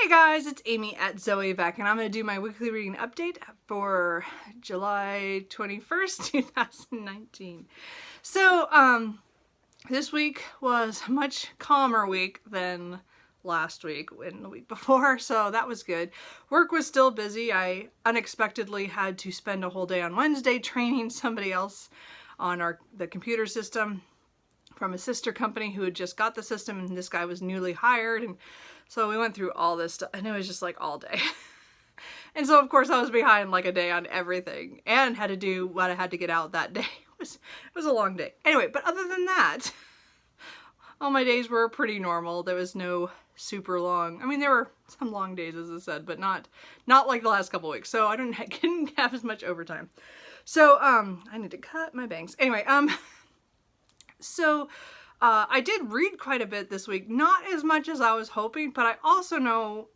Hey guys, it's Amy at Zoe Beck, and I'm going to do my weekly reading update for July 21st, 2019. So, this week was a much calmer week than last week and the week before, so that was good. Work was still busy. I unexpectedly had to spend a whole day on Wednesday training somebody else on the computer system from a sister company who had just got the system, and this guy was newly hired, and so we went through all this stuff, and it was just like all day. And so of course I was behind like a day on everything and had to do what I had to get out that day. It was a long day. Anyway, but other than that, all my days were pretty normal. There was no super long, I mean there were some long days as I said, but not like the last couple weeks. So I didn't have as much overtime. So I need to cut my bangs. Anyway, so I did read quite a bit this week, not as much as I was hoping, but I also know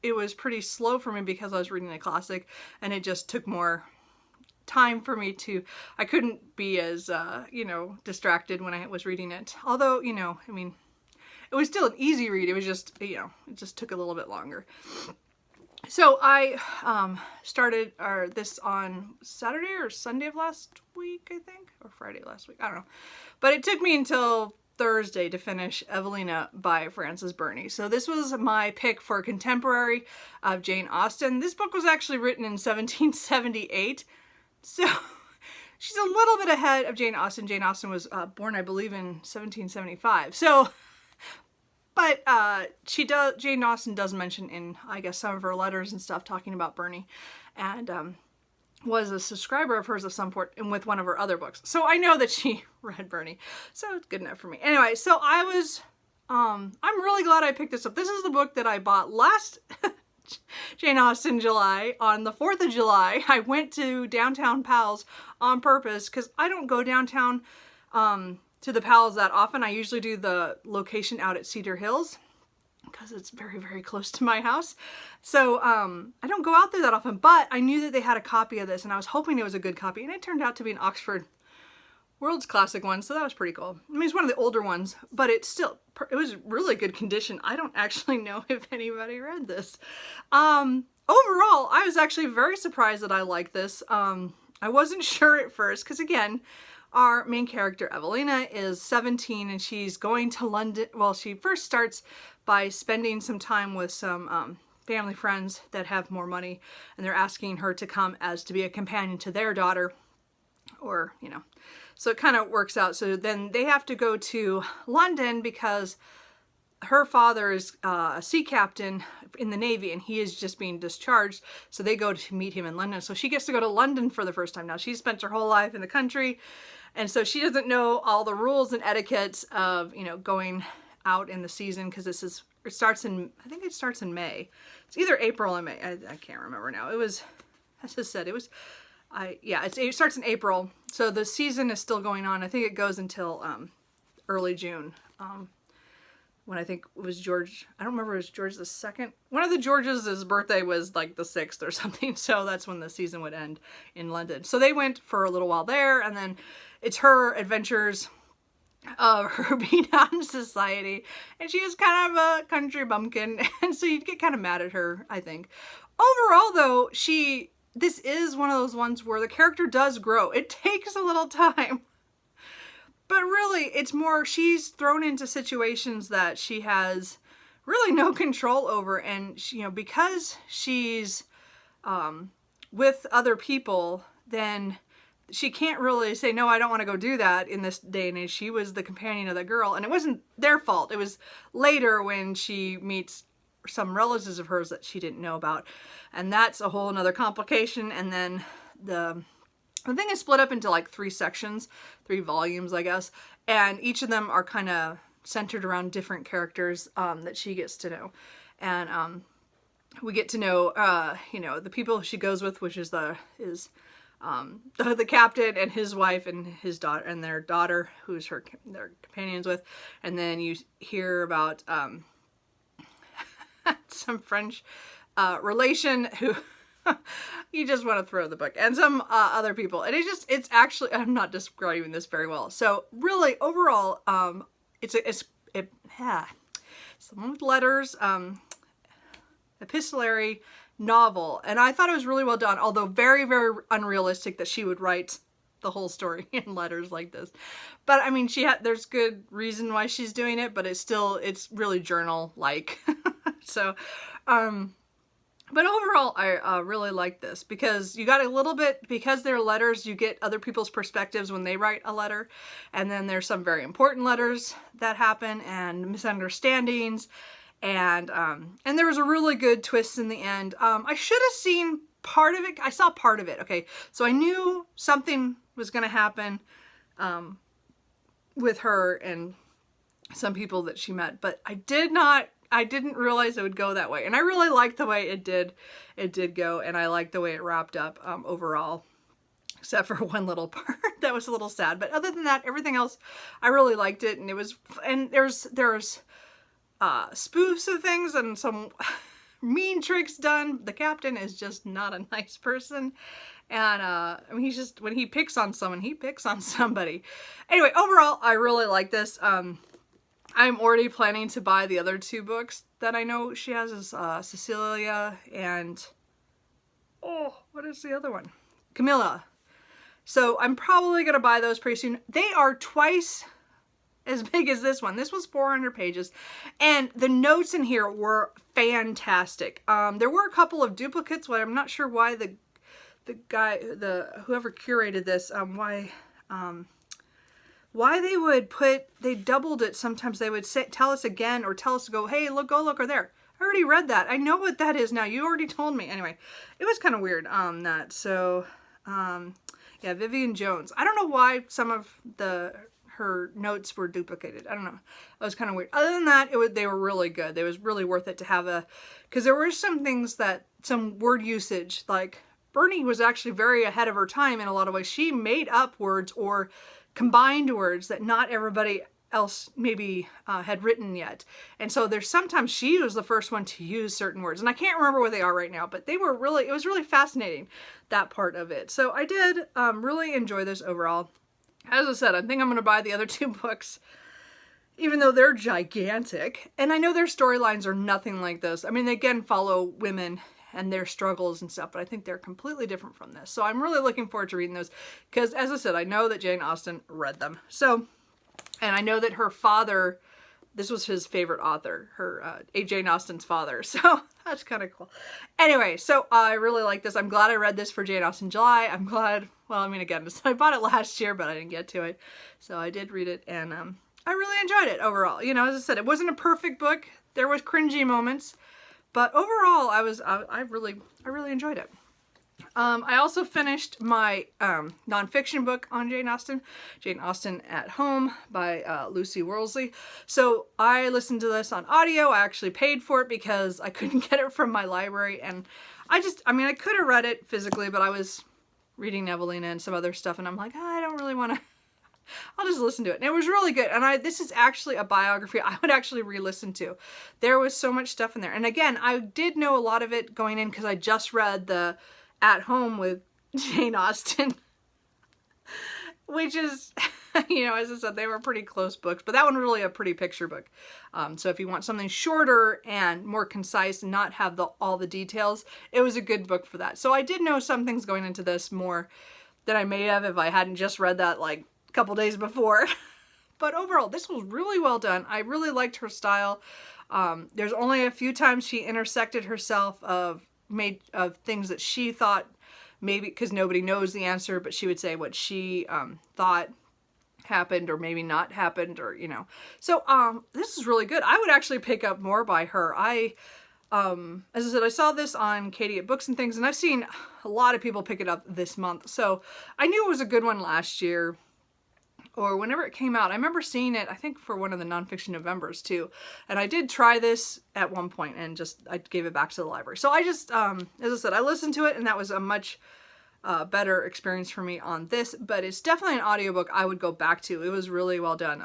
it was pretty slow for me because I was reading a classic and it just took more time for me to, I couldn't be as, distracted when I was reading it. Although, I mean, it was still an easy read. It was just, it just took a little bit longer. So I started this on Saturday or Sunday of last week, I think, or Friday last week, I don't know. But it took me until Thursday to finish Evelina by Frances Burney. So this was my pick for contemporary of Jane Austen. This book was actually written in 1778, so she's a little bit ahead of Jane Austen. Jane Austen was born, I believe, in 1775. So, but Jane Austen does mention in, I guess, some of her letters and stuff talking about Burney, and was a subscriber of hers of some sort and with one of her other books. So I know that she read Burney. So it's good enough for me. Anyway, so I was, I'm really glad I picked this up. This is the book that I bought last Jane Austen July. On the 4th of July, I went to downtown Powell's on purpose because I don't go downtown to the Powell's that often. I usually do the location out at Cedar Hills because it's very, very close to my house. So I don't go out there that often, but I knew that they had a copy of this and I was hoping it was a good copy, and it turned out to be an Oxford World's Classic one, so that was pretty cool. I mean, it's one of the older ones, but it was really good condition. I don't actually know if anybody read this. Overall, I was actually very surprised that I liked this. I wasn't sure at first because, again, our main character, Evelina, is 17 and she's going to London. Well, she first starts by spending some time with some family friends that have more money, and they're asking her to come as to be a companion to their daughter, or, so it kind of works out. So then they have to go to London because her father is a sea captain in the Navy and he is just being discharged. So they go to meet him in London. So she gets to go to London for the first time. Now, she's spent her whole life in the country, and so she doesn't know all the rules and etiquettes of, going out in the season, because it starts in, I think it starts in May. It's either April or May. I can't remember now. It was, as I said, it starts in April. So the season is still going on. I think it goes until early June. When I think it was George, I don't remember, it was George the Second. One of the Georges, his birthday was like the 6th or something. So that's when the season would end in London. So they went for a little while there, and then it's her adventures of her being out in society, and she is kind of a country bumpkin, and so you'd get kind of mad at her, I think. Overall though, this is one of those ones where the character does grow. It takes a little time, but really it's more, she's thrown into situations that she has really no control over, and she, because she's with other people, then she can't really say, no, I don't want to go do that in this day and age. She was the companion of the girl, and it wasn't their fault. It was later when she meets some relatives of hers that she didn't know about, and that's a whole another complication. And then the thing is split up into like 3 sections, 3 volumes, I guess, and each of them are kind of centered around different characters that she gets to know. And we get to know, the people she goes with, which is the captain and his wife and his daughter and their daughter, who's their companions with. And then you hear about some French relation who you just want to throw the book, and some other people. And it's actually, I'm not describing this very well. So really, overall, it's someone with letters, epistolary novel, and I thought it was really well done, although very, very unrealistic that she would write the whole story in letters like this. But I mean, there's good reason why she's doing it, but it's really journal-like. So, but overall, I really like this because you got a little bit, because they're letters, you get other people's perspectives when they write a letter. And then there's some very important letters that happen and misunderstandings. And there was a really good twist in the end. I should have seen part of it. I saw part of it. Okay. So I knew something was going to happen, with her and some people that she met, but I didn't realize it would go that way. And I really liked the way it did go, and I liked the way it wrapped up overall, except for one little part that was a little sad. But other than that, everything else, I really liked it. And there's spoofs of things and some mean tricks done. The captain is just not a nice person. And I mean, he's just, when he picks on someone, he picks on somebody. Anyway, overall, I really like this. I'm already planning to buy the other 2 books that I know she has, is Cecilia and, oh, what is the other one? Camilla. So I'm probably going to buy those pretty soon. They are twice as big as this one. This was 400 pages. And the notes in here were fantastic. There were a couple of duplicates, but I'm not sure why the guy, whoever curated this, why they doubled it. Sometimes they would tell us again, or tell us to go, hey, go look over there. I already read that. I know what that is now. You already told me. Anyway, it was kind of weird, that. So, yeah, Vivian Jones. I don't know why some of her notes were duplicated. I don't know. It was kind of weird. Other than that, they were really good. It was really worth it to have because there were some things some word usage, like Bernie was actually very ahead of her time in a lot of ways. She made up words or combined words that not everybody else maybe had written yet. And so sometimes she was the first one to use certain words. And I can't remember what they are right now, but it was really fascinating, that part of it. So I did really enjoy this overall. As I said, I think I'm going to buy the other 2 books, even though they're gigantic. And I know their storylines are nothing like this. I mean, they again follow women and their struggles and stuff, but I think they're completely different from this. So I'm really looking forward to reading those because, as I said, I know that Jane Austen read them. So, and I know that her father, this was his favorite author, Jane Austen's father. So that's kind of cool. Anyway, so I really like this. I'm glad I read this for Jane Austen July. I'm glad, well, I mean, again, I bought it last year, but I didn't get to it. So I did read it, and I really enjoyed it overall. You know, as I said, it wasn't a perfect book. There was cringy moments. But overall, I really enjoyed it. I also finished my nonfiction book on Jane Austen at Home by Lucy Worsley. So I listened to this on audio. I actually paid for it because I couldn't get it from my library. And I could have read it physically, but I was reading Evelina and some other stuff, and I'm like, I don't really want to. I'll just listen to it. And it was really good. And this is actually a biography I would actually re-listen to. There was so much stuff in there. And again, I did know a lot of it going in because I just read the At Home with Jane Austen, which is, you know, as I said, they were pretty close books, but that one was really a pretty picture book. So if you want something shorter and more concise and not have all the details, it was a good book for that. So I did know some things going into this more than I may have if I hadn't just read that like couple days before. But overall, this was really well done. I really liked her style. There's only a few times she intersected herself of things that she thought maybe, because nobody knows the answer, but she would say what she thought happened or maybe not happened, or, you know. So this is really good. I would actually pick up more by her. As I said, I saw this on Katie at Books and Things, and I've seen a lot of people pick it up this month. So I knew it was a good one last year, or whenever it came out. I remember seeing it, I think, for one of the nonfiction Novembers too. And I did try this at one point and I gave it back to the library. So I just, as I said, I listened to it, and that was a much better experience for me on this. But it's definitely an audiobook I would go back to. It was really well done.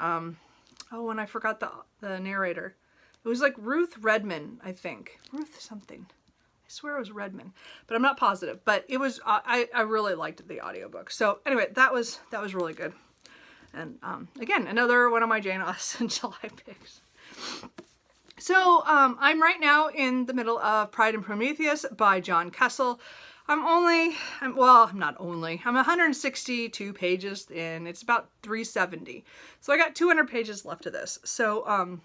Oh, and I forgot the narrator. It was like Ruth Redman, I think. Ruth something. I swear it was Redman, but I'm not positive. But it was, I really liked the audiobook. So anyway, that was really good. And again, another one of my Jane Austen July picks. So I'm right now in the middle of Pride and Prometheus by John Kessel. I'm not only, I'm 162 pages in. It's about 370. So I got 200 pages left of this. So I'm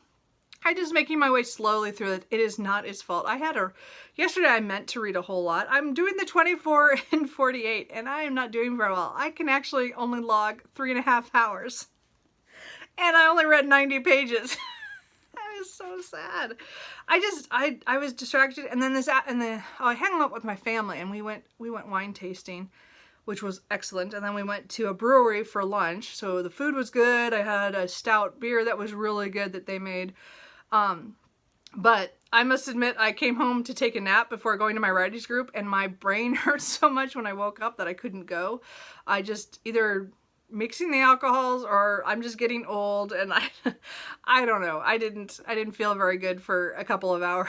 just making my way slowly through it. It is not its fault. Yesterday I meant to read a whole lot. I'm doing the 24 and 48 and I am not doing very well. I can actually only log 3.5 hours. And I only read 90 pages. That is so sad. I was distracted, and then I hung out with my family, and we went wine tasting, which was excellent. And then we went to a brewery for lunch, so the food was good. I had a stout beer that was really good that they made. But I must admit, I came home to take a nap before going to my writers group, and my brain hurt so much when I woke up that I couldn't go. I just either mixing the alcohols or I'm just getting old, and I don't know. I didn't feel very good for a couple of hours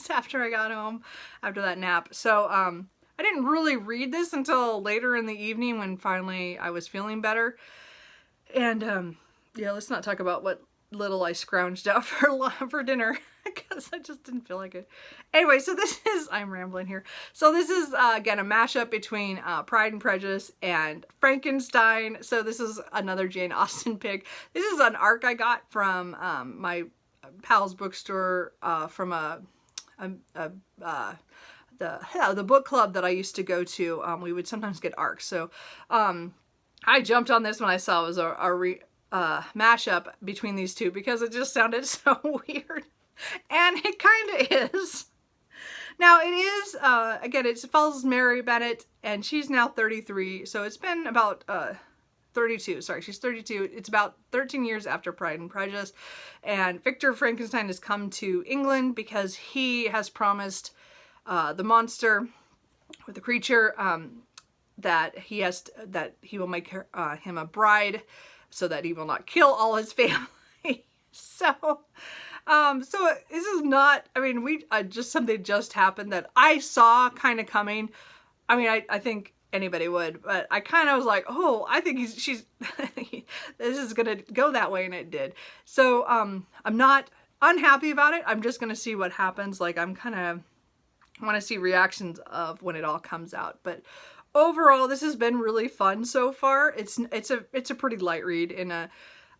after I got home after that nap. So I didn't really read this until later in the evening when finally I was feeling better. And yeah, let's not talk about what little I scrounged out for dinner because I just didn't feel like it. Anyway, so I'm rambling here. So this is, again, a mashup between Pride and Prejudice and Frankenstein. So this is another Jane Austen pick. This is an arc I got from my pal's bookstore from the book club that I used to go to. We would sometimes get arcs. So I jumped on this when I saw it was a mashup between these two because it just sounded so weird. And it kind of is. Now it is, again, it follows Mary Bennett, and she's now 33, so it's been about 32, sorry, she's 32. It's about 13 years after Pride and Prejudice, and Victor Frankenstein has come to England because he has promised the monster, or the creature, that he will make him a bride so that he will not kill all his family. So this is not, I mean, something just happened that I saw kind of coming. I mean, I think anybody would, but I kind of was like, oh, I think this is going to go that way, and it did. So, I'm not unhappy about it. I'm just going to see what happens. Like, I want to see reactions of when it all comes out. But overall, this has been really fun so far. It's a pretty light read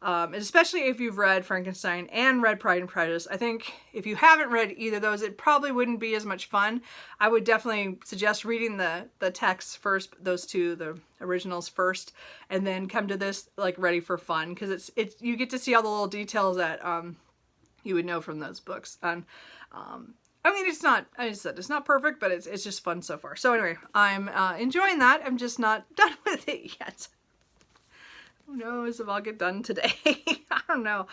especially if you've read Frankenstein and read Pride and Prejudice. I think if you haven't read either of those, it probably wouldn't be as much fun. I would definitely suggest reading the texts first, those two, the originals first, and then come to this like ready for fun, because you get to see all the little details that you would know from those books. And I mean, it's not, I said, it's not perfect, but it's just fun so far. So anyway, I'm enjoying that. I'm just not done with it yet. Who knows if I'll get done today? I don't know.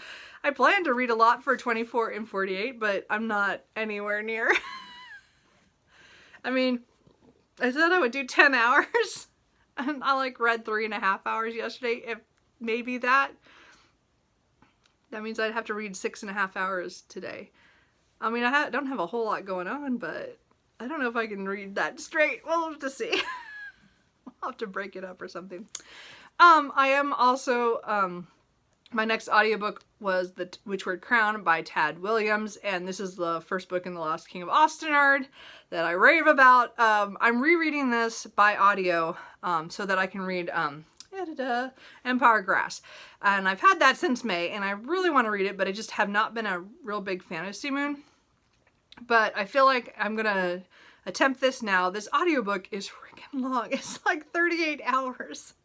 I plan to read a lot for 24 and 48, but I'm not anywhere near. I mean, I said I would do 10 hours, and I read 3.5 hours yesterday. If maybe that means I'd have to read 6.5 hours today. I mean, I don't have a whole lot going on, but I don't know if I can read that straight. We'll have to see. I'll have to break it up or something. I am also, my next audiobook was The Witchward Crown by Tad Williams, and this is the first book in The Lost King of Ostenard that I rave about. I'm rereading this by audio, so that I can read, Empire Grass. And I've had that since May, and I really want to read it, but I just have not been a real big fantasy moon. But I feel like I'm gonna attempt this now. This audiobook is freaking long. It's like 38 hours.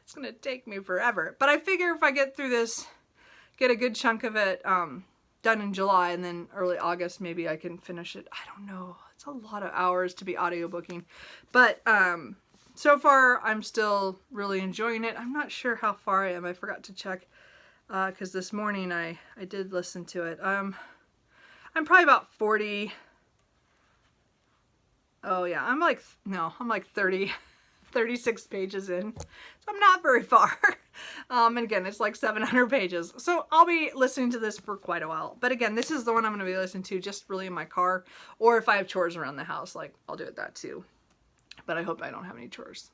It's gonna take me forever. But I figure if I get through this, get a good chunk of it done in July, and then early August, maybe I can finish it. I don't know. It's a lot of hours to be audiobooking. But so far, I'm still really enjoying it. I'm not sure how far I am. I forgot to check because this morning I did listen to it. I'm probably about 40. Oh yeah, I'm like 36 pages in. So I'm not very far. And again, it's like 700 pages. So I'll be listening to this for quite a while. But again, this is the one I'm going to be listening to just really in my car. Or if I have chores around the house, like I'll do it that too. But I hope I don't have any chores.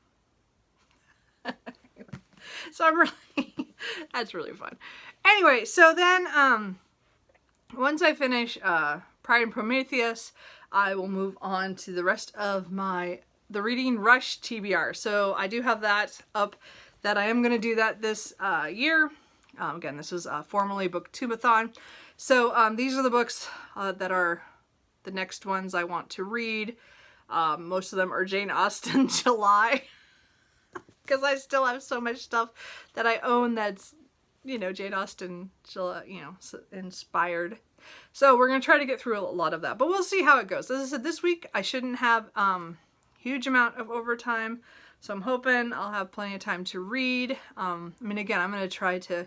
So I'm really, that's really fun. Anyway, so then once I finish Pride and Prometheus, I will move on to the rest of the Reading Rush TBR. So I do have that up, that I am going to do that this year. Again, this is formerly Booktubeathon. So these are the books that are the next ones I want to read. Most of them are Jane Austen July, because I still have so much stuff that I own that's, you know, Jane Austen July, you know, inspired. So we're going to try to get through a lot of that, but we'll see how it goes. As I said, this week I shouldn't have huge amount of overtime, so I'm hoping I'll have plenty of time to read. I mean, again, I'm going to try to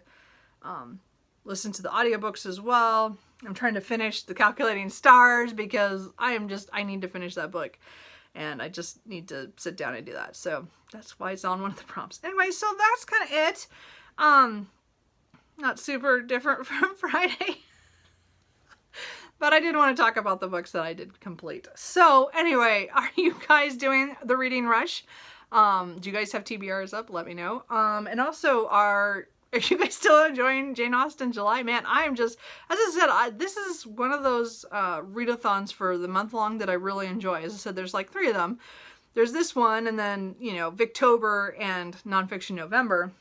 listen to the audiobooks as well. I'm trying to finish The Calculating Stars because I need to finish that book, and I just need to sit down and do that. So that's why it's on one of the prompts. Anyway, so that's kind of it. Not super different from Friday. But I did want to talk about the books that I did complete. So anyway, are you guys doing the Reading Rush? Do you guys have TBRs up? Let me know. And also, are you guys still enjoying Jane Austen July? Man, I'm just, as I said, this is one of those readathons for the month long that I really enjoy. As I said, there's like 3 of them. There's this one, and then, you know, Victober and Nonfiction November.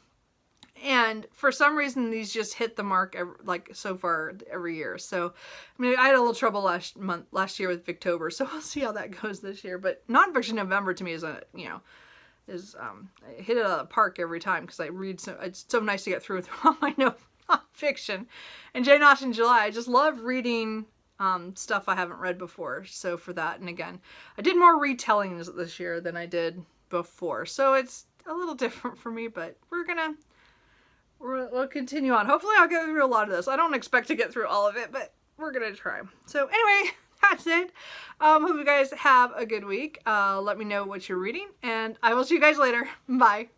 And for some reason, these just hit the mark like so far every year. So, I mean, I had a little trouble last year with Victober, so we'll see how that goes this year. But Nonfiction November to me is I hit it out of the park every time, because I read it's so nice to get through all my nonfiction. And Jane Austen July, I just love reading stuff I haven't read before. So for that, and again, I did more retellings this year than I did before, so it's a little different for me. But we'll continue on. Hopefully I'll get through a lot of this. I don't expect to get through all of it, but we're gonna try. So anyway, that's it. Hope you guys have a good week. Let me know what you're reading, and I will see you guys later. Bye.